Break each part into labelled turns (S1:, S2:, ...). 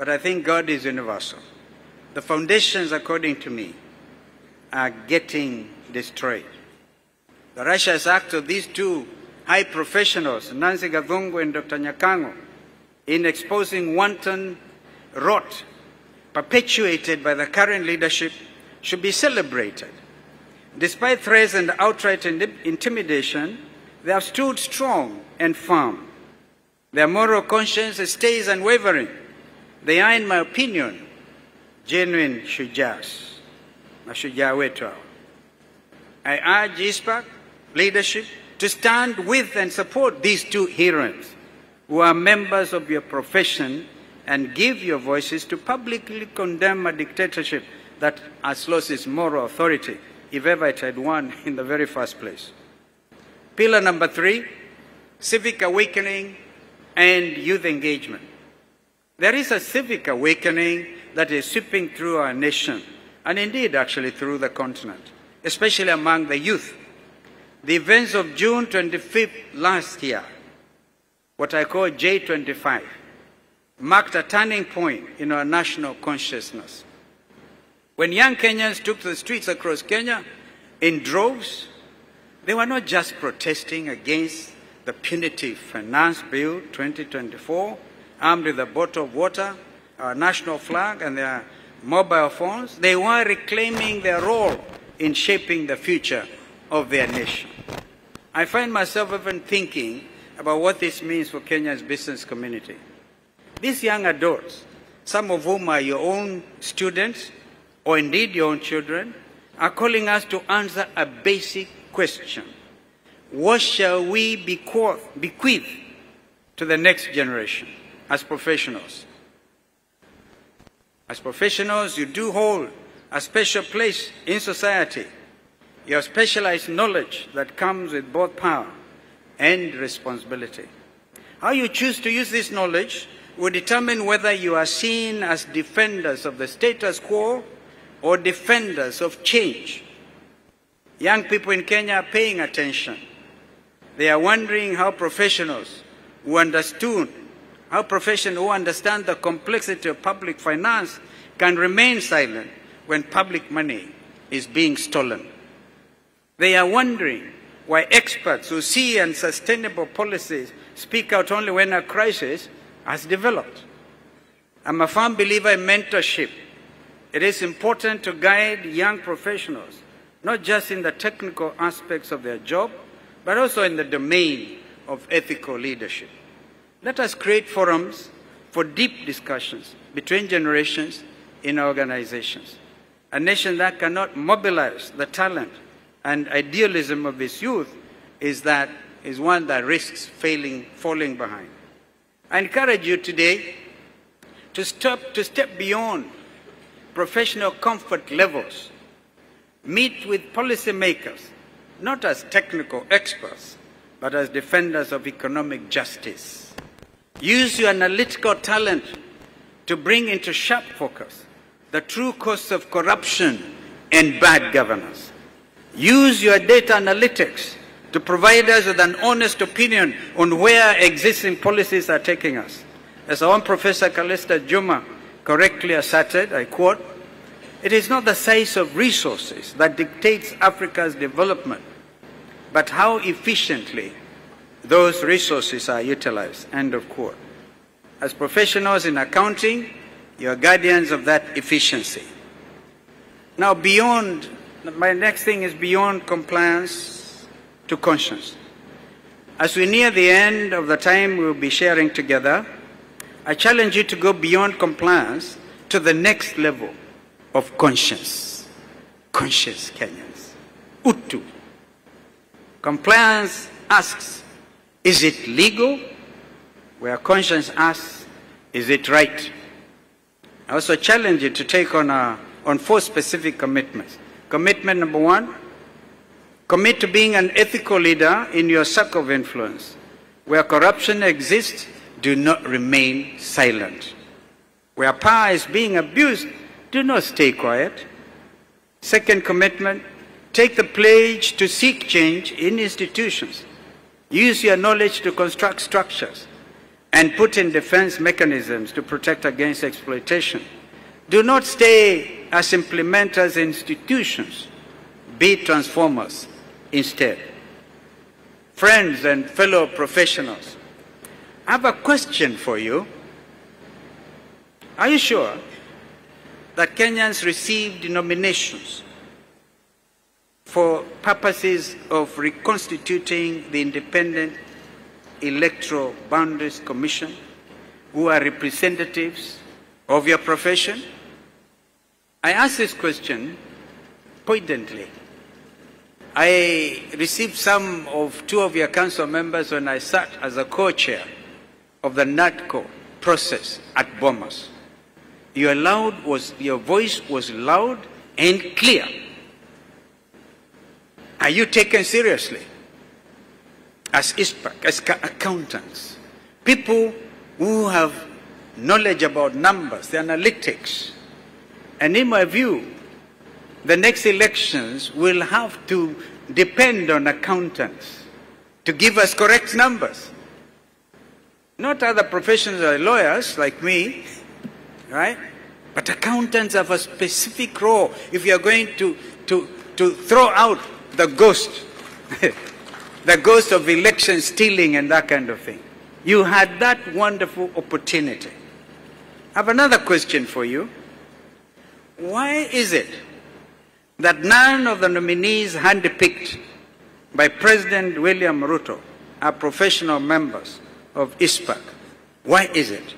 S1: but I think God is universal. The foundations, according to me, are getting destroyed. The righteous act of these two high professionals, Nancy Gathungu and Dr. Nyakango, in exposing wanton rot perpetuated by the current leadership should be celebrated. Despite threats and outright intimidation, they have stood strong and firm. Their moral conscience stays unwavering. They are, in my opinion, genuine shujas. Mashujaa wetu hao. I urge ICPAK leadership to stand with and support these two heroes who are members of your profession and give your voices to publicly condemn a dictatorship that has lost its moral authority, if ever it had one in the very first place. Pillar number 3, civic awakening and youth engagement. There is a civic awakening that is sweeping through our nation, and indeed actually through the continent, especially among the youth. The events of June 25th last year, what I call J25, marked a turning point in our national consciousness. When young Kenyans took to the streets across Kenya in droves, they were not just protesting against the punitive finance bill 2024, armed with a bottle of water, our national flag, and their mobile phones. They were reclaiming their role in shaping the future of their nation. I find myself even thinking about what this means for Kenya's business community. These young adults, some of whom are your own students, or indeed your own children, are calling us to answer a basic question. What shall we bequeath to the next generation as professionals? As professionals, you do hold a special place in society. You have specialized knowledge that comes with both power and responsibility. How you choose to use this knowledge will determine whether you are seen as defenders of the status quo or defenders of change. Young people in Kenya are paying attention. They are wondering how professionals who understand the complexity of public finance can remain silent when public money is being stolen. They are wondering why experts who see unsustainable policies speak out only when a crisis has developed. I'm a firm believer in mentorship. It is important to guide young professionals, not just in the technical aspects of their job, but also in the domain of ethical leadership. Let us create forums for deep discussions between generations in organizations. A nation that cannot mobilize the talent and idealism of its youth is one that risks falling behind. I encourage you today to step beyond professional comfort levels. Meet with policymakers, not as technical experts, but as defenders of economic justice. Use your analytical talent to bring into sharp focus the true costs of corruption and bad governance. Use your data analytics to provide us with an honest opinion on where existing policies are taking us. As our own Professor Kalista Juma correctly asserted, I quote, "It is not the size of resources that dictates Africa's development, but how efficiently those resources are utilized," end of quote. As professionals in accounting, you are guardians of that efficiency. Now my next thing is beyond compliance to conscience. As we near the end of the time we'll be sharing together, I challenge you to go beyond compliance to the next level of conscience. Conscious Kenyans. Utu. Compliance asks, is it legal? Where conscience asks, is it right? I also challenge you to take on 4 specific commitments. Commitment number 1, commit to being an ethical leader in your circle of influence. Where corruption exists, do not remain silent. Where power is being abused, do not stay quiet. Second commitment, take the pledge to seek change in institutions. Use your knowledge to construct structures and put in defense mechanisms to protect against exploitation. Do not stay as implementers in institutions, be transformers instead. Friends and fellow professionals, I have a question for you. Are you sure that Kenyans received nominations for purposes of reconstituting the Independent Electoral Boundaries Commission, who are representatives of your profession? I ask this question pointedly. I received some of two of your council members when I sat as a co-chair of the NATCO process at Bomas. Your voice was loud and clear. Are you taken seriously as ICPAK, as accountants, people who have knowledge about numbers, the analytics? And in my view, the next elections will have to depend on accountants to give us correct numbers. Not other professionals or lawyers like me, right? But accountants have a specific role if you are going to throw out the ghost, the ghost of election stealing and that kind of thing. You had that wonderful opportunity. I have another question for you. Why is it that none of the nominees handpicked by President William Ruto are professional members of ICPAK? Why is it?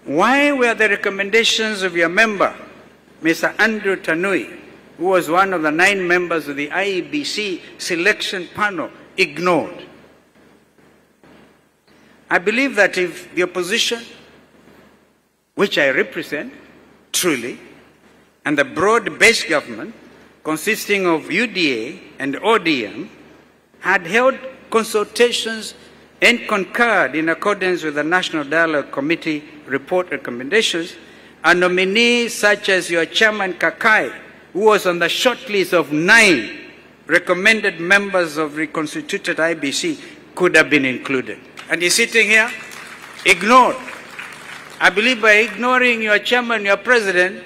S1: Why were the recommendations of your member, Mr. Andrew Tanui, who was one of the 9 members of the IEBC selection panel, ignored? I believe that if the opposition, which I represent truly, and the broad-based government consisting of UDA and ODM had held consultations and concurred in accordance with the National Dialogue Committee report recommendations, a nominee such as your chairman Kakai, who was on the short list of 9 recommended members of reconstituted IBC, could have been included. And he's sitting here, ignored. I believe by ignoring your chairman, your president,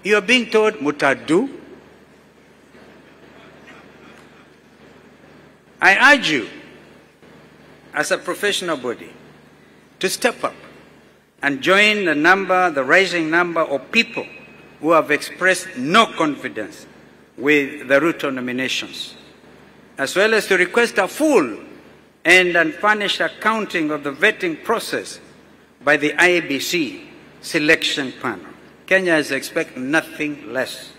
S1: you are being told, Mutadu. I urge you, as a professional body, to step up and join the rising number of people who have expressed no confidence with the Ruto nominations, as well as to request a full and unfurnished accounting of the vetting process by the IEBC selection panel. Kenyans expect nothing less.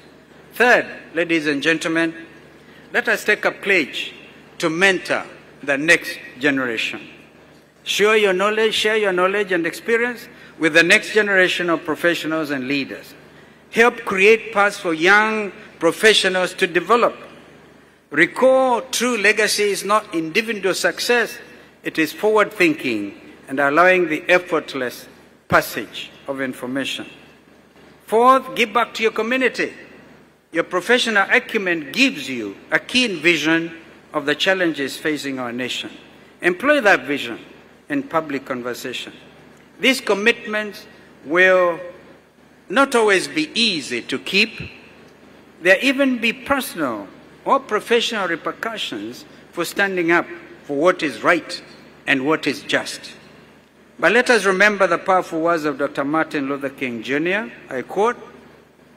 S1: Third, ladies and gentlemen, let us take a pledge to mentor the next generation. Share your knowledge and experience with the next generation of professionals and leaders. Help create paths for young professionals to develop. Recall, true legacy is not individual success, it is forward thinking and allowing the effortless passage of information. Fourth, give back to your community. Your professional acumen gives you a keen vision of the challenges facing our nation. Employ that vision in public conversation. These commitments will not always be easy to keep. There even be personal or professional repercussions for standing up for what is right and what is just. But let us remember the powerful words of Dr. Martin Luther King Jr. I quote,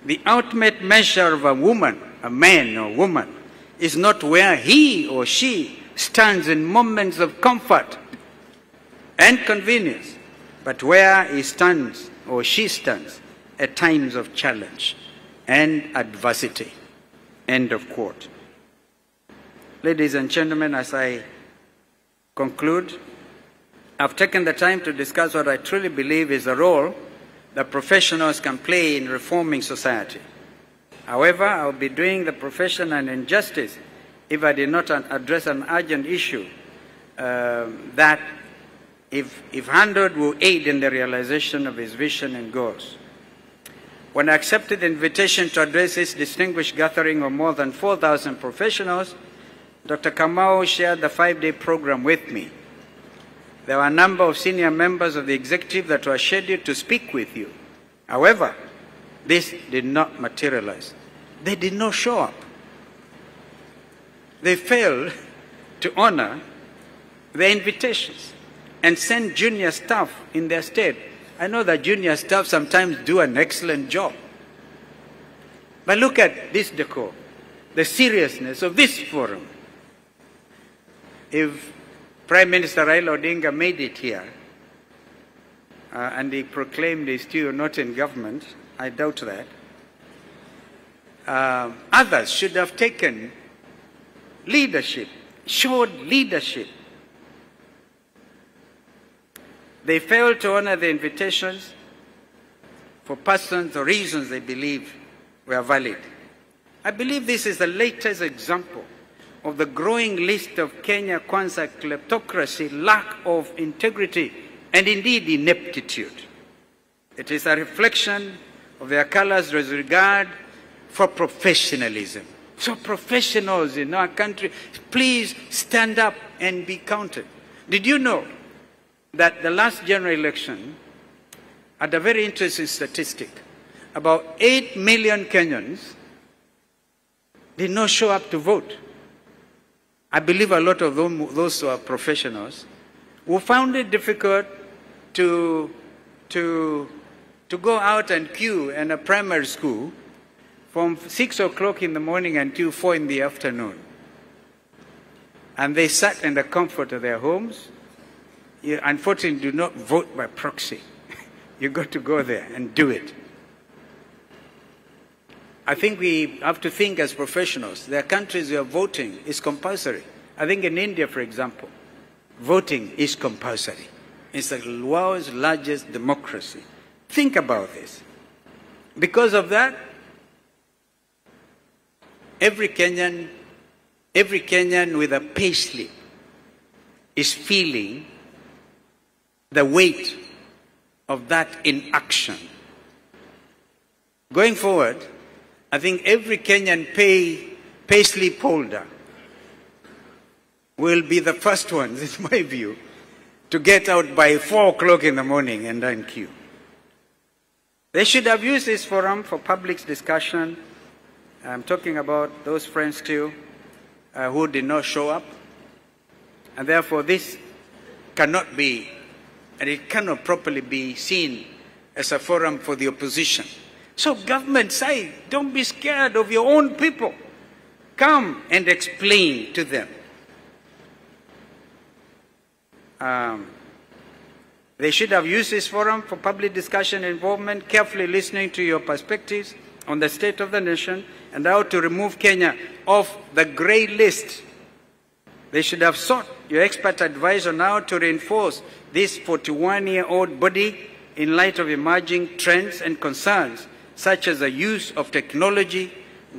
S1: "The ultimate measure of a woman, a man or woman, is not where he or she stands in moments of comfort and convenience, but where he stands or she stands at times of challenge and adversity." End of quote. Ladies and gentlemen, as I conclude, I've taken the time to discuss what I truly believe is the role that professionals can play in reforming society. However, I would be doing the profession an injustice if I did not address an urgent issue that, if handled, will aid in the realization of his vision and goals. When I accepted the invitation to address this distinguished gathering of more than 4,000 professionals, Dr. Kamau shared the 5-day program with me. There were a number of senior members of the executive that were scheduled to speak with you. However, this did not materialize. They did not show up. They failed to honor their invitations and send junior staff in their stead. I know that junior staff sometimes do an excellent job. But look at this decor, the seriousness of this forum. If Prime Minister Raila Odinga made it here, and he proclaimed he's still not in government, I doubt that, others should have taken leadership, showed leadership. They failed to honor the invitations for persons or reasons they believe were valid. I believe this is the latest example of the growing list of Kenya Kwanza kleptocracy, lack of integrity, and indeed ineptitude. It is a reflection of their callous disregard for professionalism. So professionals in our country, please stand up and be counted. Did you know that the last general election had a very interesting statistic? About 8 million Kenyans did not show up to vote. I believe a lot of them, those who are professionals, who found it difficult to go out and queue in a primary school from 6 o'clock in the morning until 4 in the afternoon. And they sat in the comfort of their homes. You unfortunately do not vote by proxy. You got to go there and do it. I think we have to think as professionals. There are countries where voting is compulsory. I think in India, for example, voting is compulsory. It's the world's largest democracy. Think about this. Because of that, every Kenyan with a payslip is feeling the weight of that inaction. Going forward, I think every Kenyan payslip holder will be the first ones, in my view, to get out by 4 o'clock in the morning and then queue. They should have used this forum for public discussion. I'm talking about those friends too who did not show up. And therefore this cannot be, and it cannot properly be seen as a forum for the opposition. So government side, don't be scared of your own people. Come and explain to them. They should have used this forum for public discussion and involvement, carefully listening to your perspectives on the state of the nation and how to remove Kenya off the grey list. They should have sought your expert advice on how to reinforce this 41-year-old body in light of emerging trends and concerns, such as the use of technology,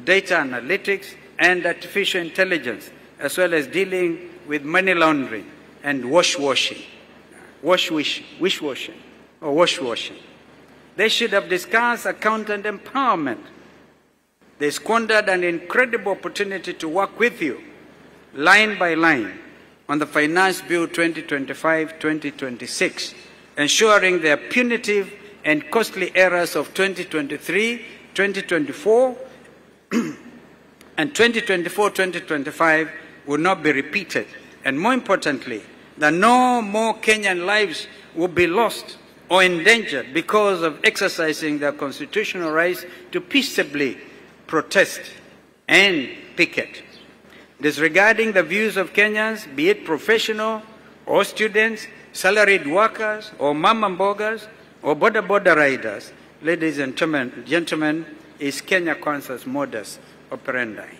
S1: data analytics, and artificial intelligence, as well as dealing with money laundering and wish-washing. They should have discussed accountant empowerment. They squandered an incredible opportunity to work with you, line by line, on the Finance Bill 2025-2026, ensuring their punitive and costly errors of 2023, 2024, and 2024-2025 will not be repeated. And more importantly, that no more Kenyan lives will be lost or endangered because of exercising their constitutional rights to peaceably protest and picket. Disregarding the views of Kenyans, be it professional or students, salaried workers or mama mbogas or boda riders, ladies and gentlemen, is Kenya Kwanza's modus operandi.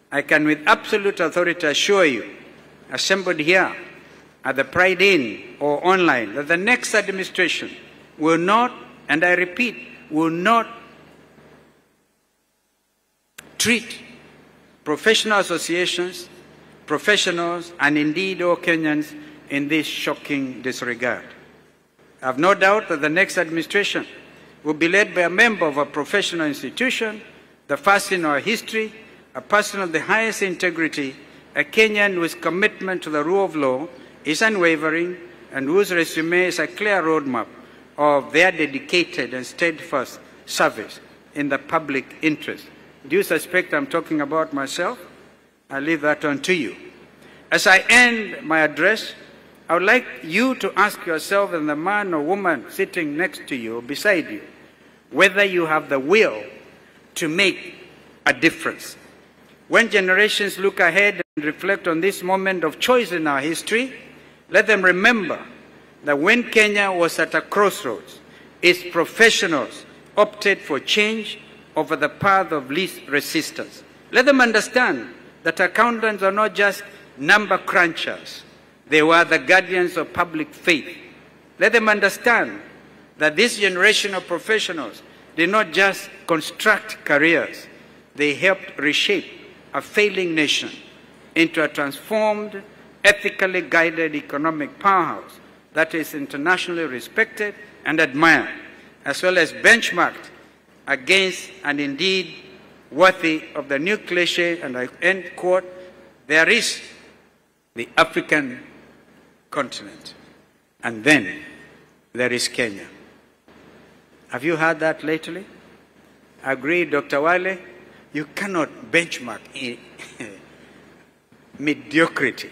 S1: I can with absolute authority assure you, assembled here at the Pride Inn or online, that the next administration will not, and I repeat, will not treat professional associations, professionals, and indeed all Kenyans in this shocking disregard. I have no doubt that the next administration will be led by a member of a professional institution, the first in our history, a person of the highest integrity a Kenyan whose commitment to the rule of law is unwavering and whose resume is a clear roadmap of their dedicated and steadfast service in the public interest. Do you suspect I'm talking about myself? I leave that on to you. As I end my address, I would like you to ask yourself and the man or woman sitting next to you or beside you, whether you have the will to make a difference. When generations look ahead and reflect on this moment of choice in our history, let them remember that when Kenya was at a crossroads, its professionals opted for change over the path of least resistance. Let them understand that accountants are not just number crunchers. They were the guardians of public faith. Let them understand that this generation of professionals did not just construct careers. They helped reshape a failing nation into a transformed, ethically guided economic powerhouse that is internationally respected and admired, as well as benchmarked against and indeed worthy of the new cliche, and I end quote, there is the African continent, and then there is Kenya. Have you heard that lately? I agree, Dr. Wale, you cannot benchmark mediocrity.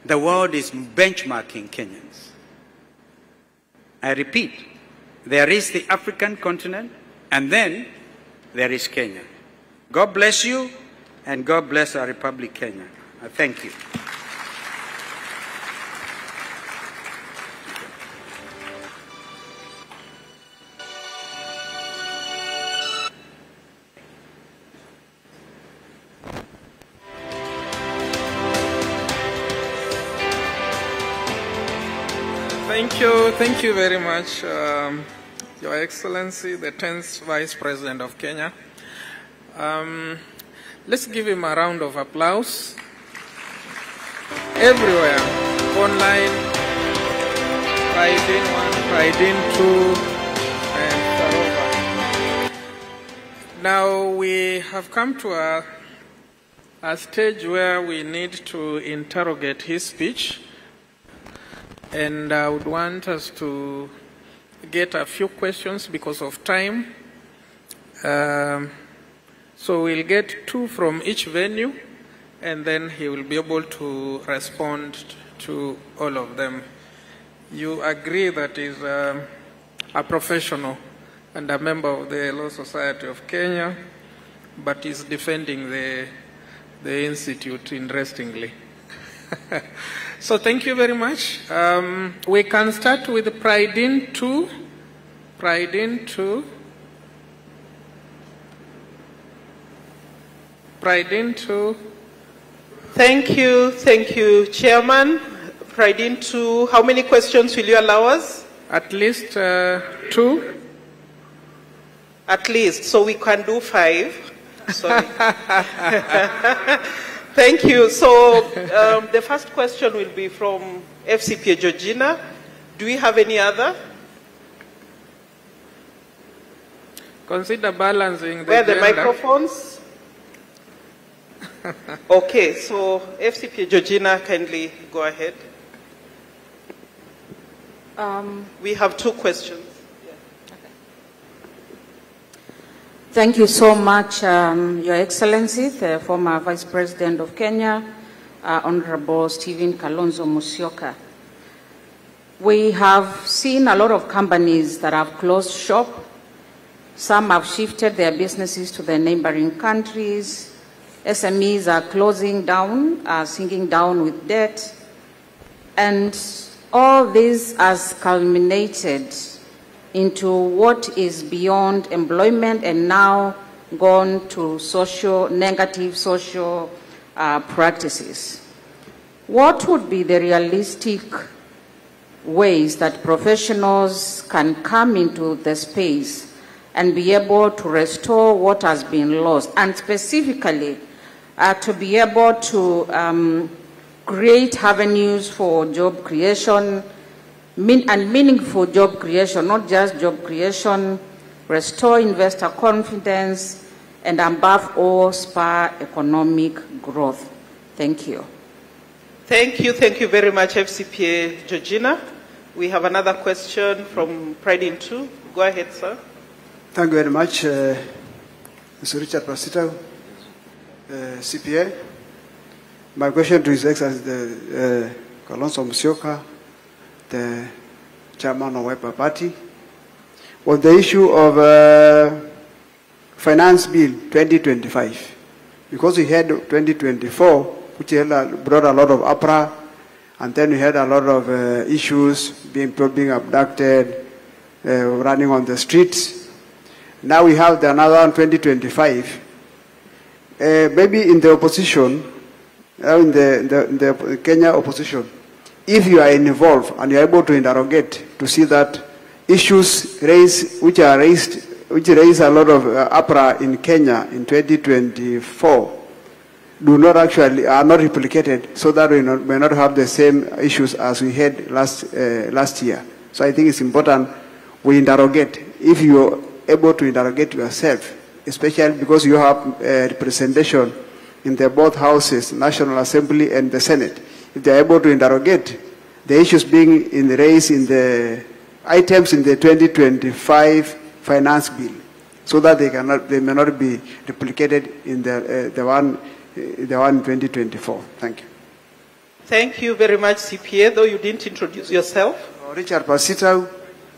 S1: The world is benchmarking Kenyans. I repeat, there is the African continent, and then there is Kenya. God bless you, and God bless our Republic, Kenya. I thank you.
S2: Thank you very much, Your Excellency, the 10th Vice President of Kenya. Let's give him a round of applause. Everywhere, online, Pride in 1, Pride in 2, and Sarova. Now we have come to a stage where we need to interrogate his speech. And I would want us to get a few questions because of time. So we'll get 2 from each venue, and then he will be able to respond to all of them. You agree that he's a professional and a member of the Law Society of Kenya, but is defending the institute, interestingly. So thank you very much. We can start with Pride in 2. Pride in 2. Pride in 2.
S3: Thank you, Chairman. Pride in 2. How many questions will you allow us?
S2: At least 2.
S3: At least, so we can do 5. Sorry. Thank you. So the first question will be from FCPA Georgina. Do we have any other?
S2: Consider balancing the
S3: Where are the
S2: gender.
S3: microphones? Okay, so FCPA Georgina, kindly go ahead. We have 2 questions.
S4: Thank you so much, Your Excellency, the former Vice President of Kenya, Honorable Stephen Kalonzo Musyoka. We have seen a lot of companies that have closed shop. Some have shifted their businesses to the neighboring countries. SMEs are closing down, sinking down with debt. And all this has culminated into what is beyond employment and now gone to negative social practices. What would be the realistic ways that professionals can come into the space and be able to restore what has been lost, and specifically to be able to create avenues for job creation, and meaningful job creation, not just job creation, restore investor confidence, and above all, spur economic growth. Thank you.
S3: Thank you very much, FCPA Georgina. We have another question from Pride in 2. Go ahead, sir.
S5: Thank you very much, Mr. Richard Pasitau, CPA. My question to His Excellency Kalonzo Musyoka, the chairman of Wiper Party, was the issue of Finance Bill 2025. Because we had 2024, which brought a lot of uproar, and then we had a lot of issues, people being abducted, running on the streets. Now we have another one, 2025. Maybe in the opposition, in the Kenya opposition, if you are involved and you are able to interrogate to see that issues which raise a lot of uproar in Kenya in 2024 are not replicated, so that we may not have the same issues as we had last year. So I think it's important we interrogate. If you're able to interrogate yourself, especially because you have representation in the both houses, National Assembly and the Senate, if they're able to interrogate the issues being raised in the items in the 2025 Finance Bill, so that they may not be replicated in the one in 2024. Thank you.
S3: Thank you very much, CPA, though you didn't introduce yourself.
S5: Richard Pasitau,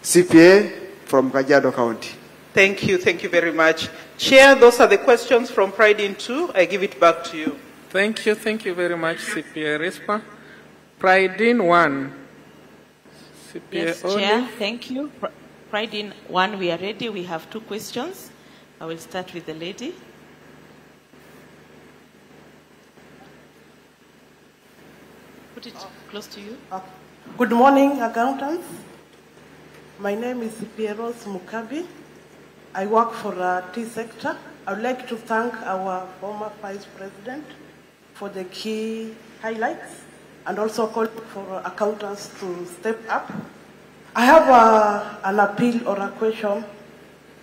S5: CPA from Kajiado County.
S3: Thank you very much. Chair, those are the questions from Pride in 2. I give it back to you.
S2: Thank you very much, CPA Rispa. Pride in 1. CPA
S6: yes,
S2: Oli.
S6: Chair, thank you. Pride in 1, we are ready. We have 2 questions. I will start with the lady. Put it close to you.
S7: Good morning, accountants. My name is Pieros Mukabi. I work for the tea sector. I would like to thank our former Vice President for the key highlights and also call for accountants to step up. I have an appeal or a question.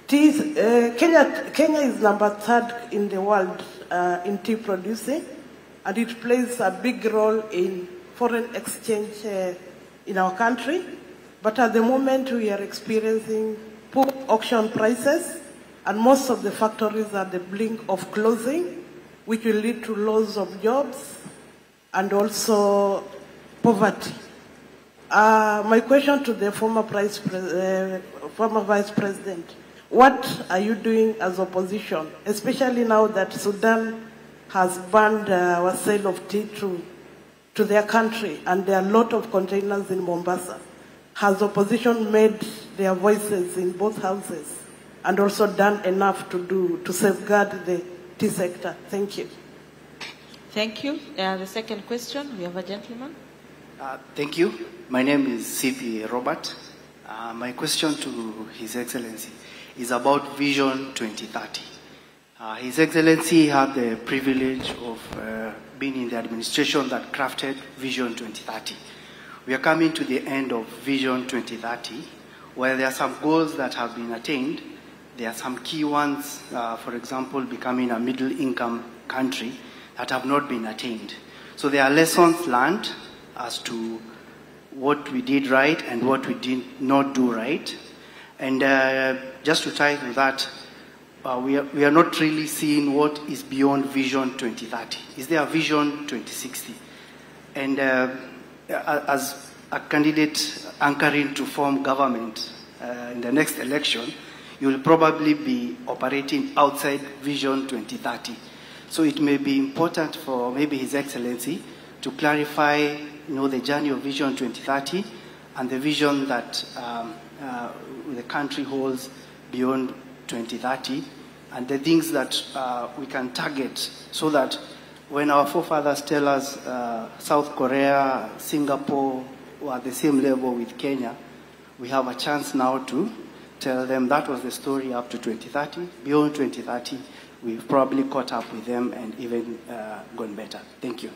S7: Kenya is number 3rd in the world in tea producing, and it plays a big role in foreign exchange in our country. But at the moment, we are experiencing poor auction prices, and most of the factories are at the brink of closing, which will lead to loss of jobs and also poverty. My question to the former Vice President, what are you doing as opposition, especially now that Sudan has banned our sale of tea to their country, and there are a lot of containers in Mombasa? Has opposition made their voices in both houses and also done enough to safeguard the tea sector? Thank you.
S6: Thank you. The second question, we have a gentleman.
S8: Thank you. My name is CP Robert. My question to His Excellency is about Vision 2030. His Excellency had the privilege of being in the administration that crafted Vision 2030. We are coming to the end of Vision 2030, where there are some goals that have been attained. There are some key ones, for example, becoming a middle-income country, that have not been attained. So there are lessons learned as to what we did right and what we did not do right. And just to tie to that, we are not really seeing what is beyond Vision 2030. Is there a Vision 2060? And as a candidate anchoring to form government in the next election, you will probably be operating outside Vision 2030. So it may be important for maybe His Excellency to clarify, the journey of Vision 2030 and the vision that the country holds beyond 2030, and the things that we can target, so that when our forefathers tell us South Korea, Singapore were at the same level with Kenya, we have a chance now to tell them that was the story up to 2030. Beyond 2030, we've probably caught up with them and even gone better. Thank you.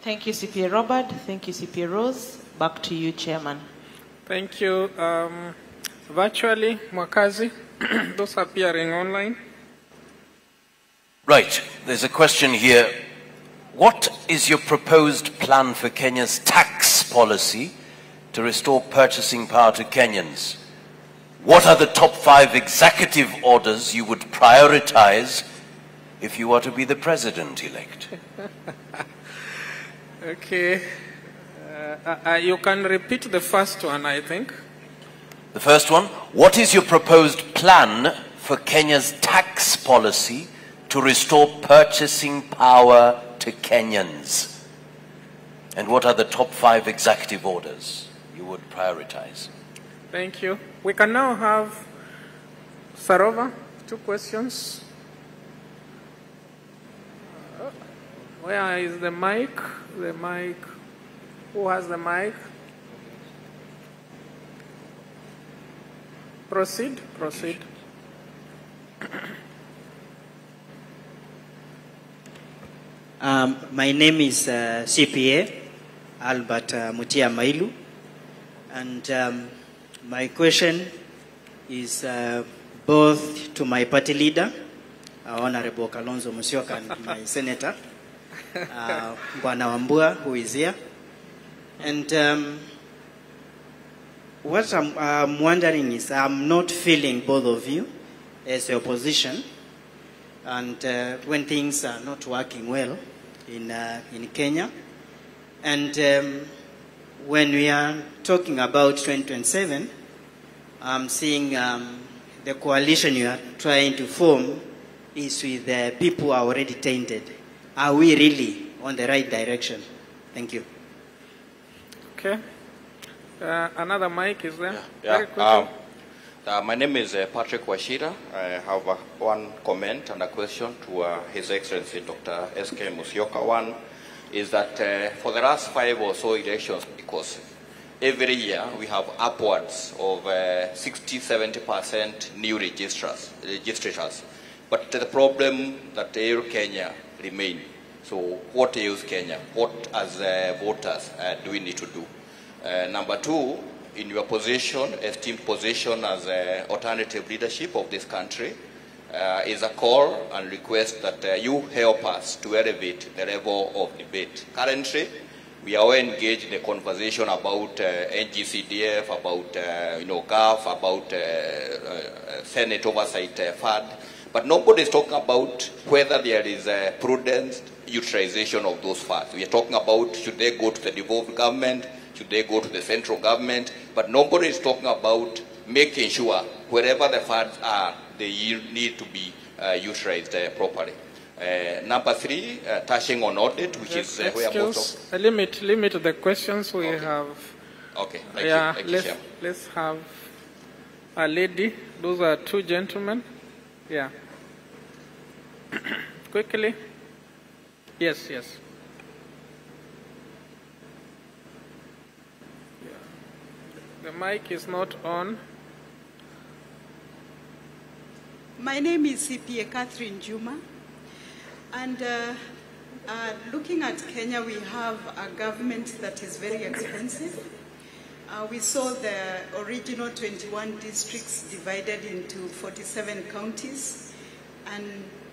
S6: Thank you, CPA Robert. Thank you, CPA Rose. Back to you, Chairman.
S2: Thank you. Virtually, Mwakazi, those appearing online.
S9: Right. There's a question here. What is your proposed plan for Kenya's tax policy to restore purchasing power to Kenyans? What are the top 5 executive orders you would prioritize if you were to be the president-elect?
S2: Okay. You can repeat the first one, I think.
S9: The first one, what is your proposed plan for Kenya's tax policy to restore purchasing power to Kenyans? And what are the top 5 executive orders you would prioritize?
S2: Thank you. We can now have Sarova, 2 questions. Where is the mic? The mic. Who has the mic? Proceed.
S10: My name is CPA Albert Mutia Mailu, and my question is both to my party leader, Honorable Kalonzo Musyoka, and my senator, Bwana Wambua, who is here. And what I'm wondering is, I'm not feeling both of you as the opposition, and when things are not working well in Kenya, and when we are talking about 2027, I'm seeing the coalition you are trying to form is with the people who are already tainted. Are we really on the right direction? Thank you.
S2: Okay. Another mic is there?
S11: Yeah. My name is Patrick Washira. I have one comment and a question to His Excellency Dr. S.K. Musyoka. One is that for the last 5 or so elections, because every year we have upwards of 60–70% new registrators. But the problem that ails Kenya remain. So what ails Kenya? What as voters do we need to do? Number 2, in your position, esteemed position as alternative leadership of this country, is a call and request that you help us to elevate the level of debate. Currently, we are all engaged in a conversation about NGCDF, about GAF, about Senate Oversight Fund, but nobody is talking about whether there is a prudent utilization of those funds. We are talking about should they go to the devolved government, should they go to the central government, but nobody is talking about making sure wherever the funds are, they need to be utilized properly. Number 3, touching on audit, which is where most of...
S2: Limit the questions we have.
S11: Okay, thank you.
S2: Let's have a lady. Those are 2 gentlemen. Yeah. Quickly. Yes. The mic is not on.
S12: My name is CPA Catherine Juma, and looking at Kenya, we have a government that is very expensive. We saw the original 21 districts divided into 47 counties, and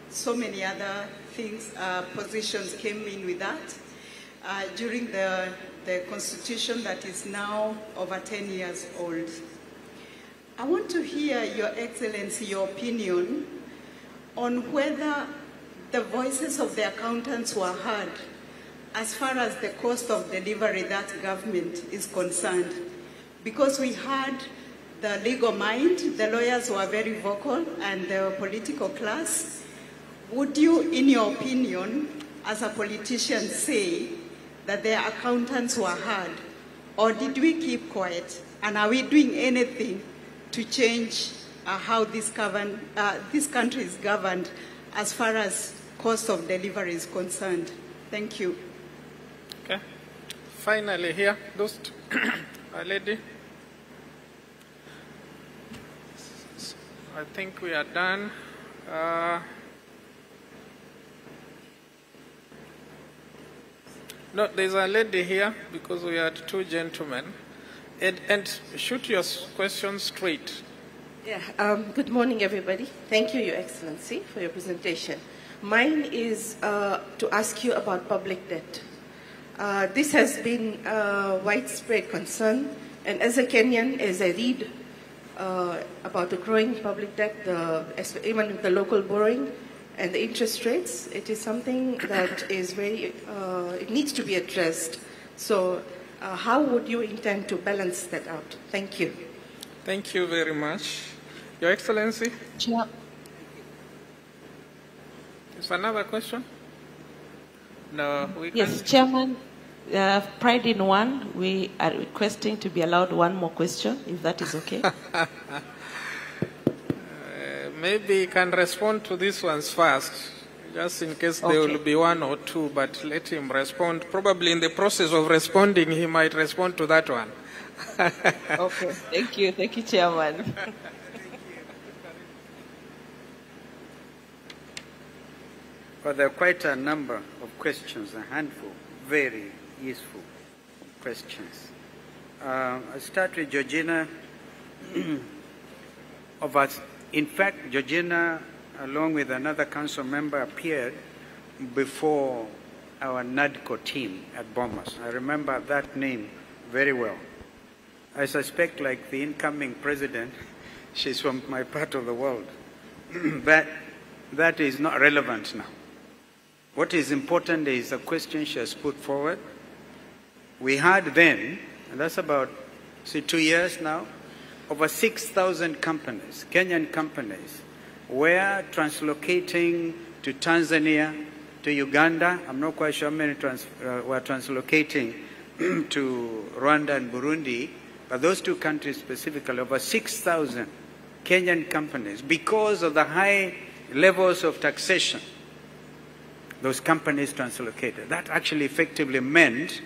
S12: so many other things, positions came in with that during the constitution that is now over 10 years old. I want to hear, Your Excellency, your opinion on whether the voices of the accountants were heard as far as the cost of delivery that government is concerned. Because we heard the legal mind, the lawyers were very vocal, and the political class. Would you, in your opinion, as a politician, say that the accountants were heard, or did we keep quiet? And are we doing anything to change how this country is governed as far as cost of delivery is concerned? Thank you.
S2: Okay. Finally here, those a lady. I think we are done. No, there's a lady here because we had 2 gentlemen. And shoot your questions straight.
S13: Yeah. Good morning, everybody. Thank you, Your Excellency, for your presentation. Mine is to ask you about public debt. This has been a widespread concern, and as a Kenyan, as I read about the growing public debt, even with the local borrowing and the interest rates, it is something that is it needs to be addressed. So how would you intend to balance that out? Thank you.
S2: Thank you very much. Your Excellency?
S6: Chair.
S2: Is another question? No, we can.
S6: Yes, Chairman. Pride in one, we are requesting to be allowed one more question, if that is okay.
S2: Maybe you can respond to these ones first, just in case there will be one or two, but let him respond. Probably in the process of responding, he might respond to that one.
S6: Okay, thank you. Thank you, Chairman.
S1: Well, there are quite a number of questions, a handful, very useful questions. I'll start with Georgina. In fact, Georgina, along with another council member, appeared before our NADCO team at Bomas. I remember that name very well. I suspect, like the incoming president, she's from my part of the world. But that is not relevant now. What is important is the question she has put forward. We had then, and that's about 2 years now, over 6,000 companies, Kenyan companies, were translocating to Tanzania, to Uganda. I'm not quite sure how many were translocating to Rwanda and Burundi, but those two countries specifically, over 6,000 Kenyan companies, because of the high levels of taxation, those companies translocated. That actually effectively meant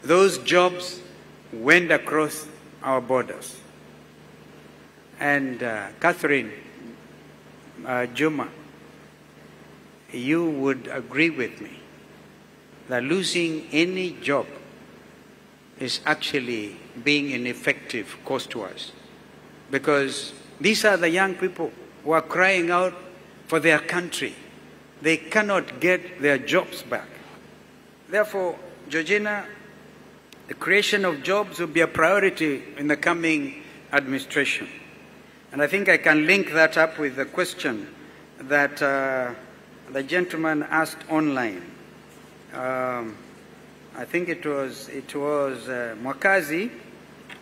S1: those jobs went across our borders. And Catherine Juma, you would agree with me that losing any job is actually being ineffective cost-wise. Because these are the young people who are crying out for their country. They cannot get their jobs back. Therefore, Georgina, the creation of jobs will be a priority in the coming administration. And I think I can link that up with the question that the gentleman asked online. I think it was Mwakazi.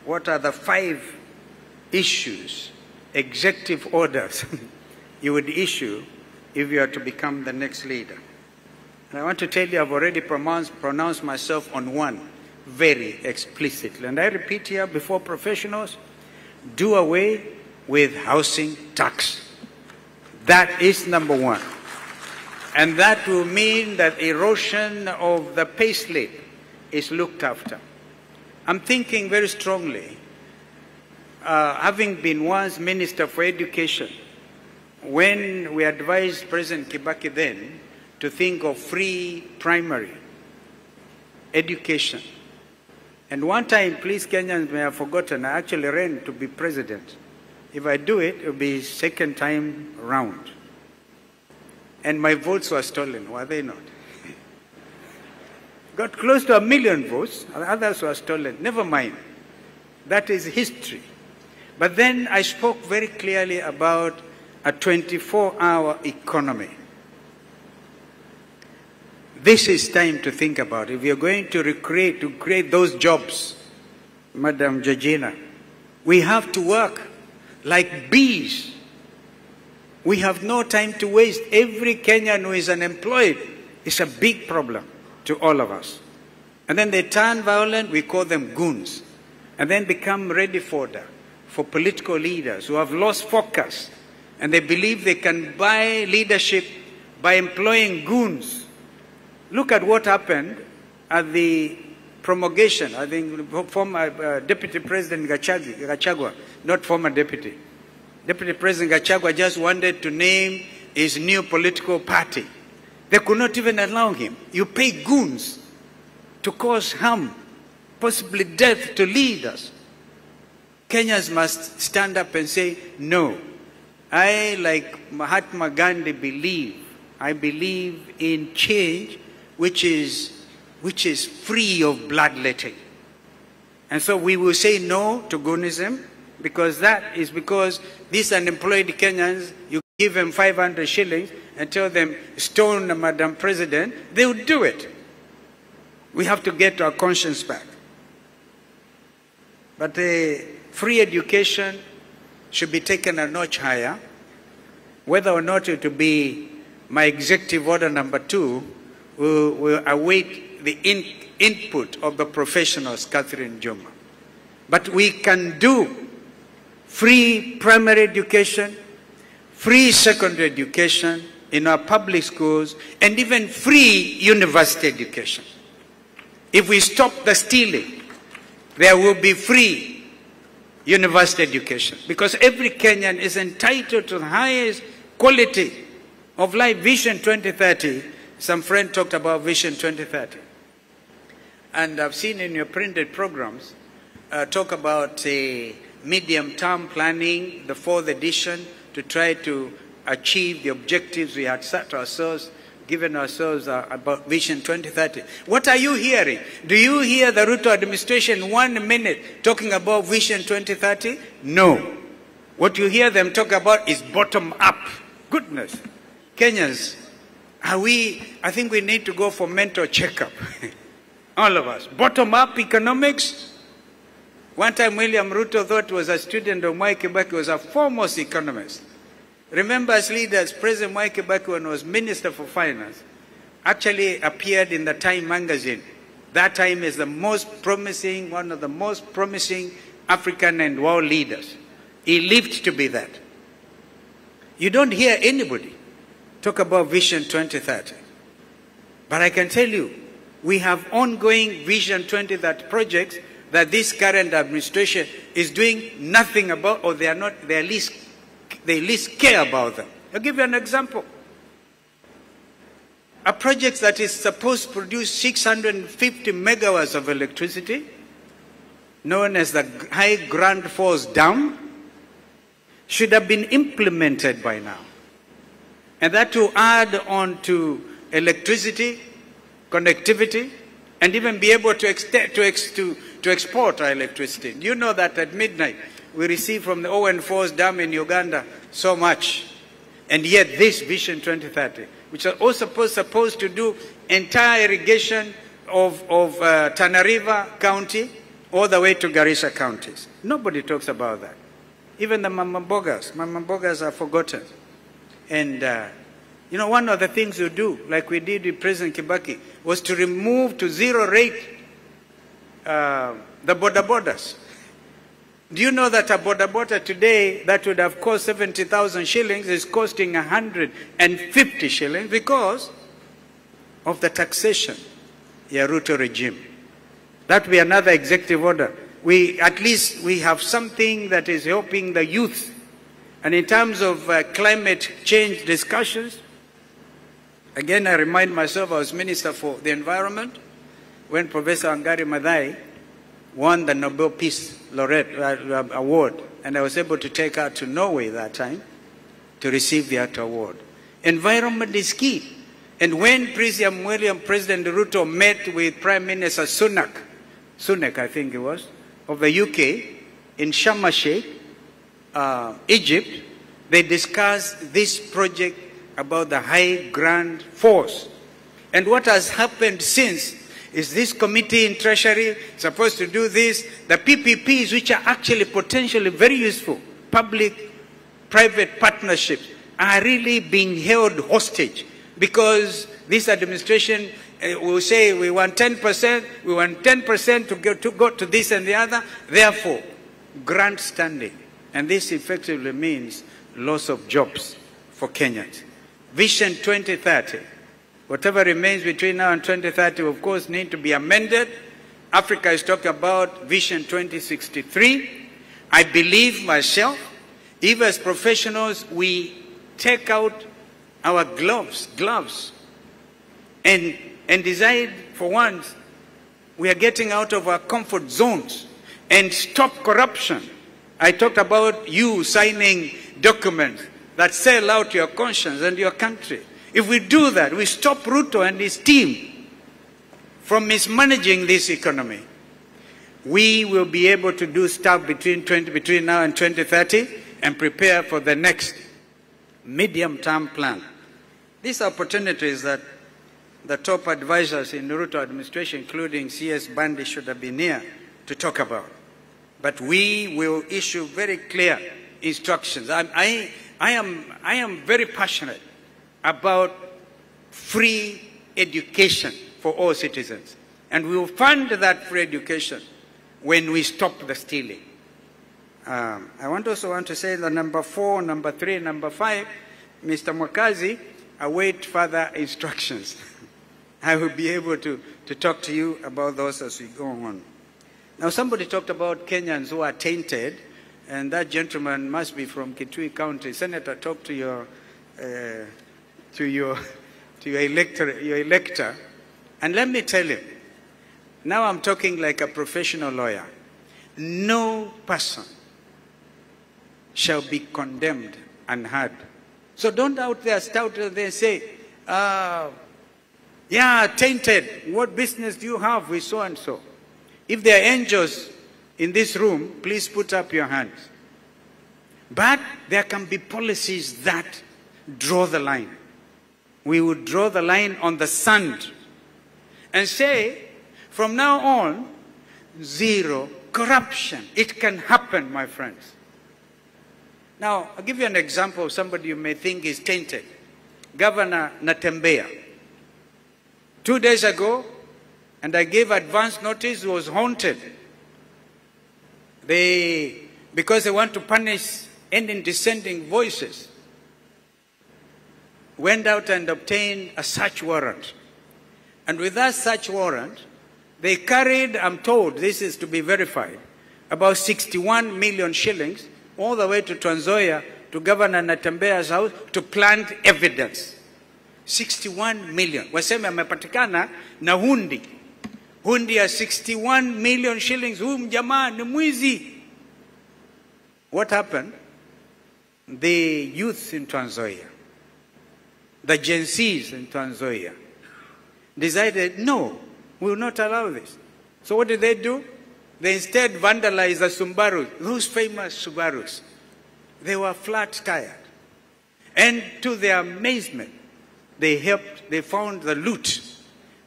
S1: What are the 5 issues, executive orders you would issue if you are to become the next leader? And I want to tell you, I've already pronounced myself on one very explicitly. And I repeat here before professionals, do away with housing tax. That is number 1. And that will mean that erosion of the payslip is looked after. I'm thinking very strongly, having been once Minister for Education, when we advised President Kibaki then to think of free primary education. And one time, please Kenyans may have forgotten, I actually ran to be president. If I do it, it will be second time round. And my votes were stolen, were they not? Got close to 1 million votes, others were stolen. Never mind. That is history. But then I spoke very clearly about a 24-hour economy. This is time to think about. If you're going to create those jobs, Madam Georgina, we have to work like bees. We have no time to waste. Every Kenyan who is unemployed is a big problem to all of us. And then they turn violent, we call them goons. And then become ready for political leaders who have lost focus. And they believe they can buy leadership by employing goons. Look at what happened at the promulgation. I think former Deputy President Gachagua, not former deputy. Deputy President Gachagua just wanted to name his new political party. They could not even allow him. You pay goons to cause harm, possibly death to leaders. Kenyans must stand up and say, no. I, like Mahatma Gandhi, believe I believe in change which is free of bloodletting. And so we will say no to Goonism, because these unemployed Kenyans, you give them 500 shillings and tell them, stone Madam President, they would do it. We have to get our conscience back. But free education should be taken a notch higher. Whether or not it will be my executive order number 2, will await the input of the professionals, Catherine Juma. But we can do free primary education, free secondary education in our public schools, and even free university education. If we stop the stealing, there will be free university education, because every Kenyan is entitled to the highest quality of life. Vision 2030, some friend talked about Vision 2030. And I've seen in your printed programs, talk about medium-term planning, the 4th edition, to try to achieve the objectives we had set ourselves, given ourselves about Vision 2030. What are you hearing? Do you hear the Ruto administration 1 minute talking about Vision 2030? No. What you hear them talk about is bottom-up. Goodness. Kenyans, I think we need to go for mental checkup. All of us. Bottom-up economics. One time William Ruto thought was a student of Mwai Kibaki, was a foremost economist. Remember, as leaders, President Mwai Kibaki, when he was Minister for Finance, actually appeared in the Time magazine. That time is the most promising, one of the most promising African and world leaders. He lived to be that. You don't hear anybody talk about Vision 2030. But I can tell you, we have ongoing Vision 2030 projects that this current administration is doing nothing about, or they least care about them. I'll give you an example. A project that is supposed to produce 650 megawatts of electricity, known as the High Grand Falls Dam, should have been implemented by now. And that will add on to electricity, connectivity, and even be able to export our electricity. You know that at midnight, we receive from the Owen Falls Dam in Uganda so much. And yet this Vision 2030, which are also supposed to do entire irrigation of Tana River County all the way to Garissa counties. Nobody talks about that. Even the Mama Mbogas are forgotten. And you know, one of the things you do, like we did with President Kibaki, was to remove to zero rate the border borders. Do you know that a border today that would have cost 70,000 shillings is costing 150 shillings because of the taxation, Ruto regime? That would be another executive order. At least we have something that is helping the youth. And in terms of climate change discussions, again, I remind myself I was Minister for the Environment when Professor Wangari Maathai won the Nobel Peace Laureate Award, and I was able to take her to Norway that time to receive that award. Environment is key. And when President Ruto met with Prime Minister Sunak, I think it was, of the UK, in Sharm el-Sheikh, Egypt, they discussed this project about the High Grand Force. And what has happened since is this committee in Treasury supposed to do this. The PPPs, which are actually potentially very useful, public-private partnerships, are really being held hostage because this administration will say we want 10%, we want 10% to go to this and the other, therefore, grant standing. And this effectively means loss of jobs for Kenyans. Vision 2030, whatever remains between now and 2030, of course, need to be amended. Africa is talking about Vision 2063. I believe myself, even as professionals, we take out our gloves, and decide for once we are getting out of our comfort zones and stop corruption. I talked about you signing documents that sell out your conscience and your country. If we do that, we stop Ruto and his team from mismanaging this economy, we will be able to do stuff between now and 2030 and prepare for the next medium-term plan. These opportunities that the top advisors in the Ruto administration, including CS Bandi, should have been here to talk about. But we will issue very clear instructions. I am very passionate about free education for all citizens. And we will fund that free education when we stop the stealing. I also want to say that number 4, number 3, number 5, Mr. Mwakazi, await further instructions. I will be able to talk to you about those as we go on. Now, somebody talked about Kenyans who are tainted, and that gentleman must be from Kitui County. Senator, talk to your elector, and let me tell him, now I'm talking like a professional lawyer. No person shall be condemned unheard. So don't out there stout there say, yeah, tainted. What business do you have with so and so? If there are angels in this room, please put up your hands. But there can be policies that draw the line. We would draw the line on the sand and say, from now on, zero corruption. It can happen, my friends. Now, I'll give you an example of somebody you may think is tainted. Governor Natembeya. 2 days ago, and I gave advance notice, was haunted. Because they want to punish any dissenting voices, went out and obtained a search warrant. And with that search warrant, they carried, I'm told, this is to be verified, about 61 million shillings all the way to Trans Nzoia, to Governor Natembeya's house, to plant evidence. 61 million. Waseme amepatikana na hundi. Hundi ya 61 million shillings. Huyu mjamaa ni mwizi. What happened? The youth in Trans Nzoia, the Gen Zs in Trans Nzoia, decided, no, we will not allow this. So what did they do? They instead vandalized the Subarus, those famous Subarus. They were flat tired. And to their amazement, they found the loot.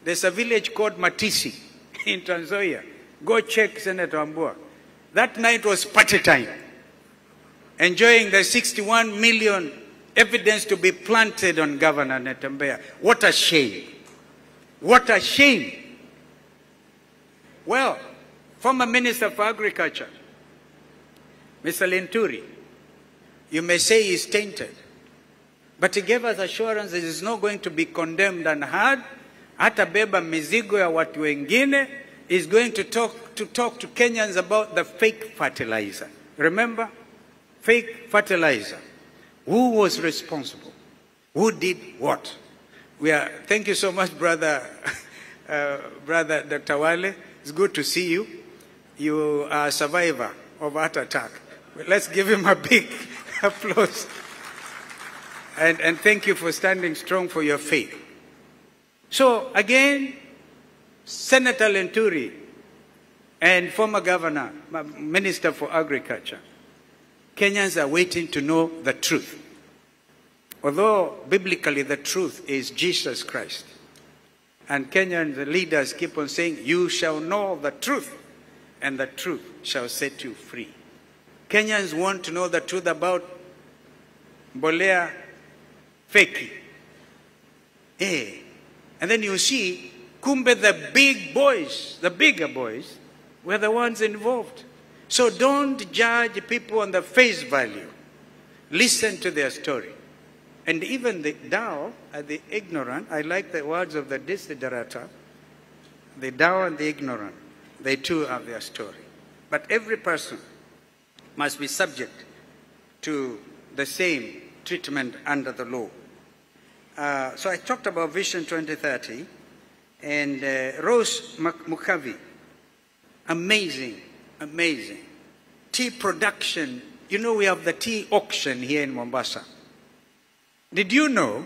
S1: There's a village called Matisi in Trans Nzoia. Go check, Senator Ambua. That night was party time. Enjoying the 61 million evidence to be planted on Governor Natembeya. What a shame. What a shame. Well, former Minister for Agriculture, Mr. Linturi, you may say he's tainted, but he gave us assurance that he's not going to be condemned unheard. Hata beba mizigo ya watu wengine. Is going to talk to Kenyans about the fake fertilizer. Remember? Fake fertilizer. Who was responsible? Who did what? Thank you so much, brother Dr. Wale. It's good to see you. You are a survivor of heart attack. Let's give him a big applause. And thank you for standing strong for your faith. So again, Senator Linturi and former Governor, Minister for Agriculture, Kenyans are waiting to know the truth. Although biblically the truth is Jesus Christ. And Kenyan leaders keep on saying, you shall know the truth, and the truth shall set you free. Kenyans want to know the truth about Mbolea Feki. And then you see, kumbe the big boys, the bigger boys, were the ones involved. So don't judge people on the face value. Listen to their story. And even the Dao are the ignorant. I like the words of the Desiderata. The Dao and the ignorant, they too have their story. But every person must be subject to the same treatment under the law. So I talked about Vision 2030 and Rose Mukavi. Amazing, amazing. Tea production. You know we have the tea auction here in Mombasa. Did you know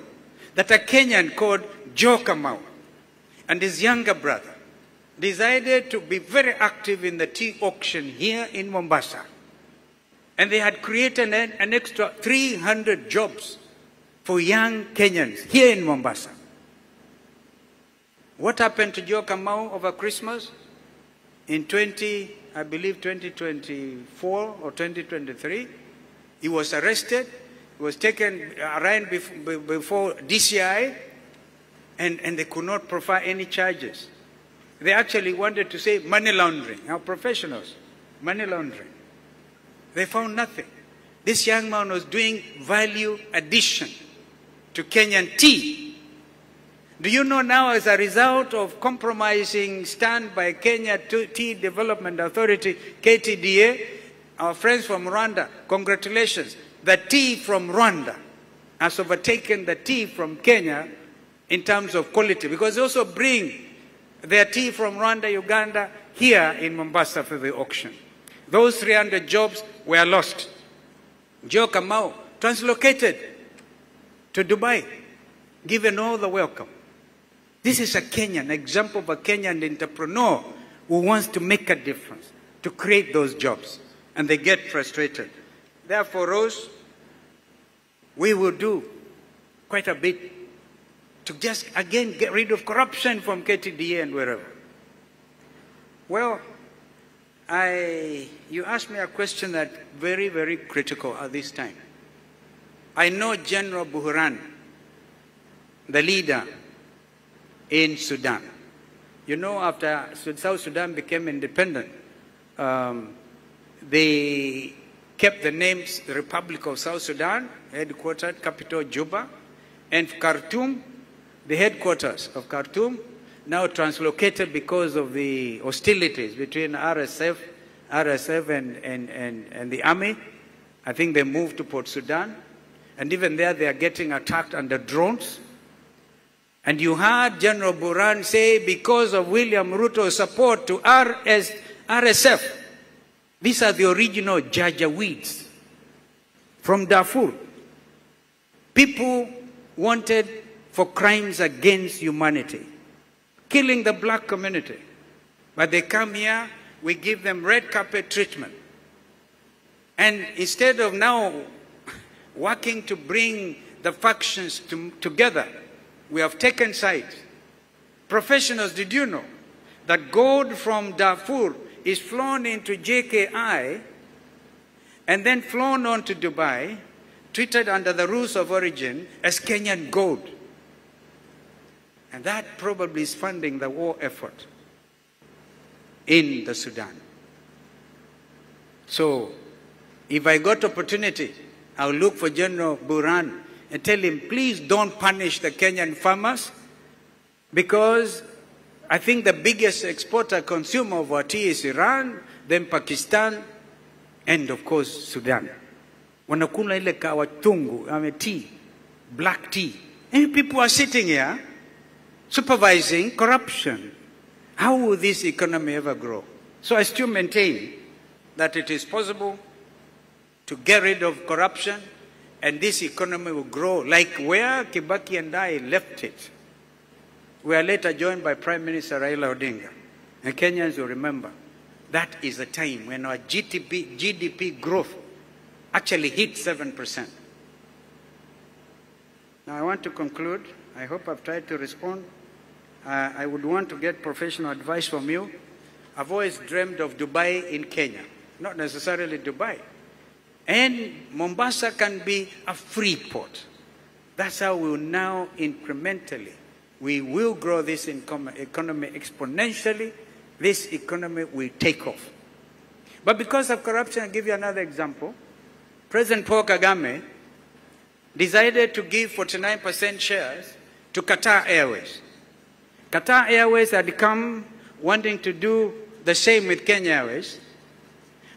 S1: that a Kenyan called Joe Kamau and his younger brother decided to be very active in the tea auction here in Mombasa. And they had created an extra 300 jobs for young Kenyans here in Mombasa. What happened to Joe Kamau over Christmas? In 2024 or 2023, he was arrested, he was taken around before DCI, and they could not provide any charges. They actually wanted to say money laundering, our professionals, money laundering. They found nothing. This young man was doing value addition to Kenyan tea. Do you know now, as a result of compromising stand by Kenya Tea Development Authority, KTDA, our friends from Rwanda, congratulations. The tea from Rwanda has overtaken the tea from Kenya in terms of quality, because they also bring their tea from Rwanda, Uganda, here in Mombasa for the auction. Those 300 jobs were lost. Joe Kamau translocated to Dubai, given all the welcome. This is a Kenyan, example of a Kenyan entrepreneur who wants to make a difference, to create those jobs, and they get frustrated. Therefore, Rose, we will do quite a bit to just, again, get rid of corruption from KTDA and wherever. Well, you asked me a question that's very, very critical at this time. I know General Buhuran, the leader in Sudan. You know, after South Sudan became independent, they kept the names the Republic of South Sudan, headquartered, capital Juba, and Khartoum, the headquarters of Khartoum, now translocated because of the hostilities between RSF and the army. I think they moved to Port Sudan, and even there they are getting attacked under drones. And you heard General Buran say, because of William Ruto's support to RSF, these are the original Janjaweeds from Darfur. People wanted for crimes against humanity, killing the black community. But they come here, we give them red carpet treatment. And instead of now working to bring the factions together, we have taken sides. Professionals, did you know that gold from Darfur is flown into JKI and then flown on to Dubai, treated under the rules of origin as Kenyan gold? And that probably is funding the war effort in the Sudan. So, if I got opportunity, I'll look for General Buran and tell him, please don't punish the Kenyan farmers, because I think the biggest exporter, consumer of our tea is Iran, then Pakistan, and of course Sudan. Wanakula ile kawa tungu, tea, black tea. And people are sitting here supervising corruption. How will this economy ever grow? So I still maintain that it is possible to get rid of corruption, and this economy will grow like where Kibaki and I left it. We are later joined by Prime Minister Raila Odinga. And Kenyans will remember, that is the time when our GDP growth actually hit 7%. Now I want to conclude. I hope I've tried to respond. I would want to get professional advice from you. I've always dreamed of Dubai in Kenya, not necessarily Dubai. And Mombasa can be a free port. That's how we will now incrementally, we will grow this economy exponentially. This economy will take off. But because of corruption, I'll give you another example. President Paul Kagame decided to give 49% shares to Qatar Airways. Qatar Airways had come wanting to do the same with Kenya Airways,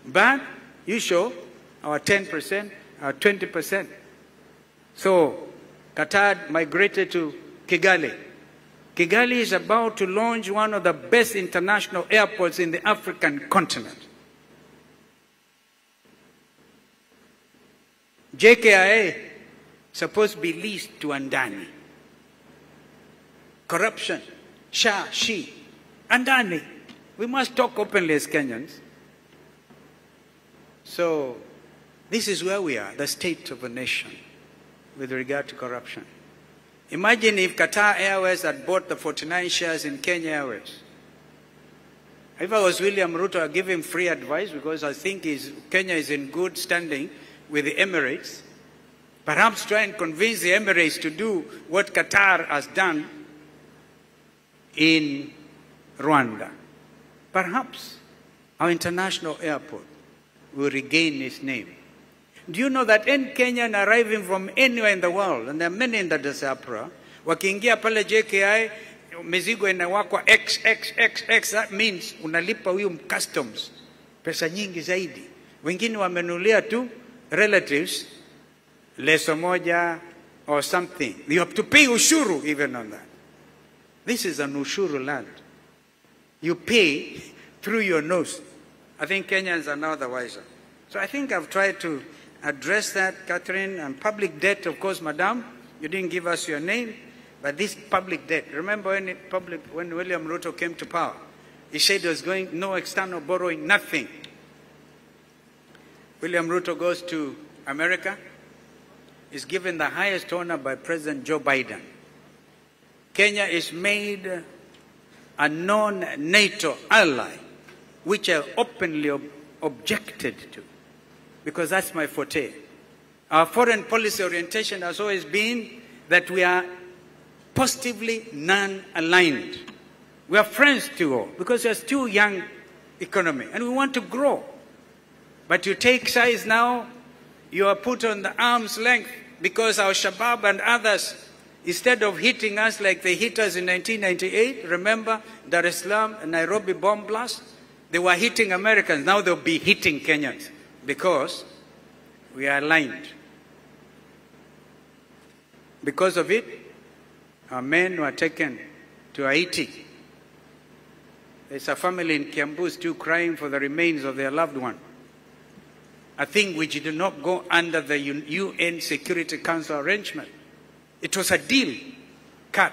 S1: but you show our 10%, our 20%. So Qatar migrated to Kigali. Kigali is about to launch one of the best international airports in the African continent. JKIA supposed to be leased to Andani. corruption, Shah, she, and Dani. We must talk openly as Kenyans. So this is where we are, the state of a nation with regard to corruption. Imagine if Qatar Airways had bought the 49 shares in Kenya Airways. If I was William Ruto, I'd give him free advice because I think Kenya is in good standing with the Emirates. Perhaps try and convince the Emirates to do what Qatar has done in Rwanda. Perhaps our international airport will regain its name. Do you know that any Kenyan arriving from anywhere in the world, and there are many in the diaspora, wakiingia pale JKI, mizigo inawakwa XXXX, that means unalipa huyu customs pesa nyingi zaidi. Wengine wamenulia tu relatives leso moja or something. You have to pay ushuru even on that. This is an ushuru land. You pay through your nose. I think Kenyans are now the wiser. So I think I've tried to address that, Catherine. And public debt, of course, Madam, you didn't give us your name, but this public debt. Remember when William Ruto came to power, he said there was going no external borrowing, nothing. William Ruto goes to America, is given the highest honor by President Joe Biden. Kenya is made a non-NATO ally, which I openly objected to, because that's my forte. Our foreign policy orientation has always been that we are positively non-aligned. We are friends to all, because we are still young economy, and we want to grow. But you take sides now, you are put on the arm's length, because our Shabab and others, instead of hitting us like they hit us in 1998, remember Dar es Salaam and Nairobi bomb blast? They were hitting Americans, now they'll be hitting Kenyans, because we are aligned. Because of it, our men were taken to Haiti. There's a family in Kiambu still crying for the remains of their loved one. A thing which did not go under the UN Security Council arrangement. It was a deal cut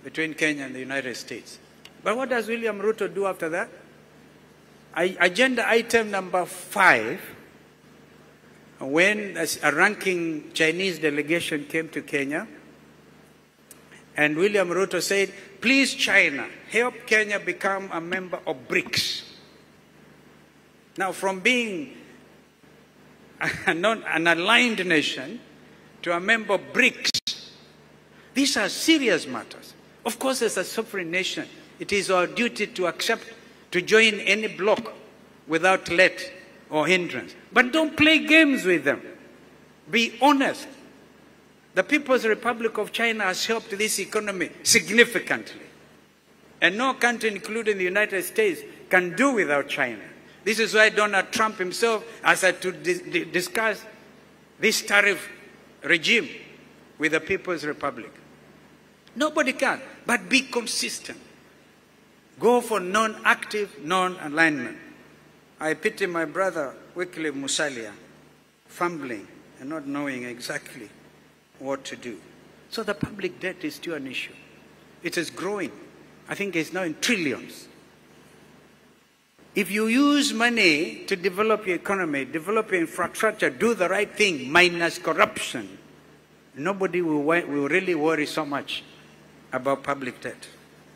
S1: between Kenya and the United States. But what does William Ruto do after that? Agenda item number 5, when a ranking Chinese delegation came to Kenya, and William Ruto said, please China, help Kenya become a member of BRICS. Now from being an aligned nation to a member of BRICS, these are serious matters. Of course, as a sovereign nation, it is our duty to accept, to join any bloc without let or hindrance. But don't play games with them. Be honest. The People's Republic of China has helped this economy significantly. And no country, including the United States, can do without China. This is why Donald Trump himself has had to discuss this tariff regime with the People's Republic. Nobody can, but be consistent. Go for non-active, non-alignment. I pity my brother, Wycliffe Musalia, fumbling and not knowing exactly what to do. So the public debt is still an issue. It is growing. I think it's now in trillions. If you use money to develop your economy, develop your infrastructure, do the right thing, minus corruption, nobody will really worry so much about public debt.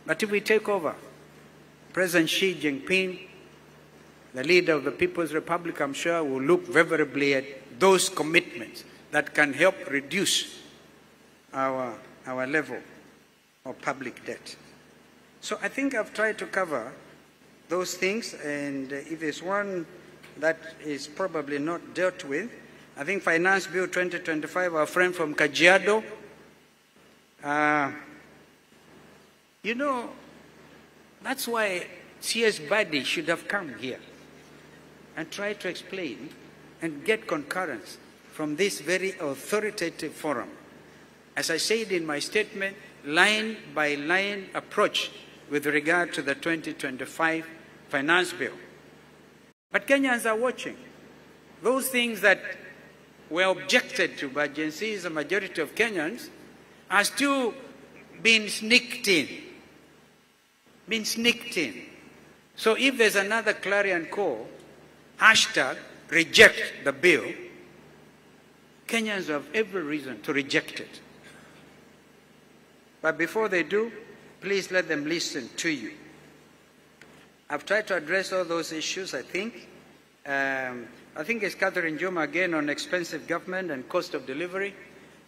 S1: But if we take over, President Xi Jinping, the leader of the People's Republic, I'm sure, will look favorably at those commitments that can help reduce our level of public debt. So I think I've tried to cover those things, and if there's one that is probably not dealt with, I think Finance Bill 2025, our friend from Kajiado, you know, that's why CS Badi should have come here and try to explain and get concurrence from this very authoritative forum. As I said in my statement, line by line approach with regard to the 2025 Finance Bill. But Kenyans are watching. Those things that were objected to by Gen Z's, a majority of Kenyans, are still been sneaked in. Been sneaked in. So if there's another clarion call, hashtag reject the bill, Kenyans have every reason to reject it. But before they do, please let them listen to you. I've tried to address all those issues, I think. I think it's Catherine Juma again on expensive government and cost of delivery,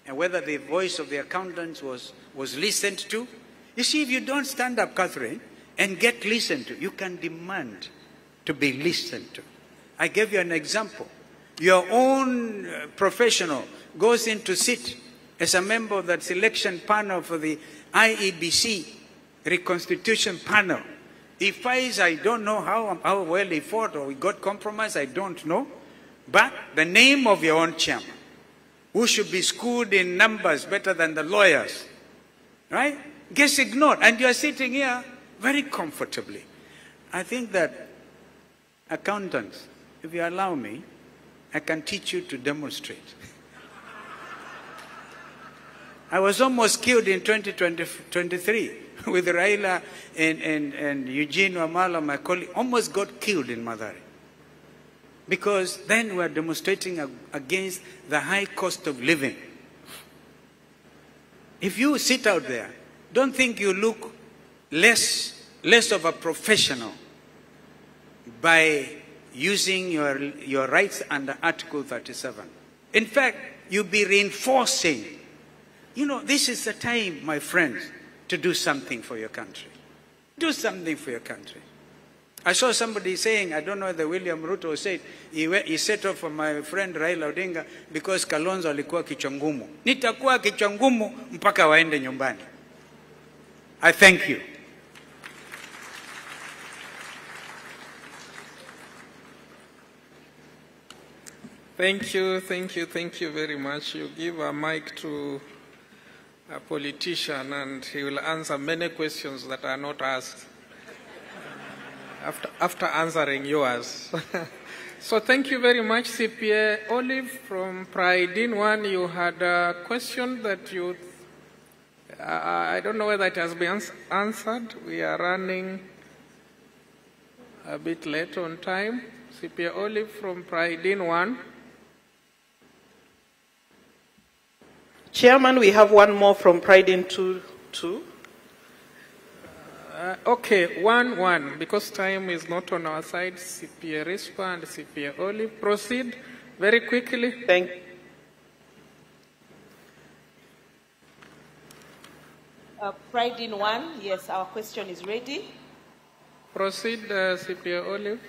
S1: and whether the voice of the accountants was listened to. You see, if you don't stand up, Catherine, and get listened to, you can demand to be listened to. I gave you an example. Your own professional goes in to sit as a member of that selection panel for the IEBC reconstitution panel. He fights, I don't know how well he fought or he got compromised, I don't know. But the name of your own chairman, who should be schooled in numbers better than the lawyers, right, gets ignored. And you're sitting here very comfortably. I think that accountants, if you allow me, I can teach you to demonstrate. I was almost killed in 2023 with Raila and Eugene Wamala, my colleague, almost got killed in Mathare. Because then we are demonstrating against the high cost of living. If you sit out there, don't think you look less of a professional by using your rights under Article 37. In fact, you'll be reinforcing. You know, this is the time, my friends, to do something for your country. Do something for your country. I saw somebody saying, I don't know whether William Ruto said, he set off for my friend Raila Odinga because Kalonzo alikuwa kichwa ngumu. Nitakuwa kichwa ngumu mpaka waende nyumbani. I thank you.
S2: Thank you very much. You give a mic to a politician and he will answer many questions that are not asked after answering yours. So thank you very much, CPA. Olive from Pride in One, you had a question that you, I don't know whether it has been answered. We are running a bit late on time. CPA Olive from Pride in One.
S3: Chairman, we have one more from Pride in Two.
S2: Okay, one, because time is not on our side. CPA Rispa and CPA Olive. Proceed very quickly.
S3: Thank
S6: Pride in One, yes, our question is ready.
S2: Proceed, CPA Olive.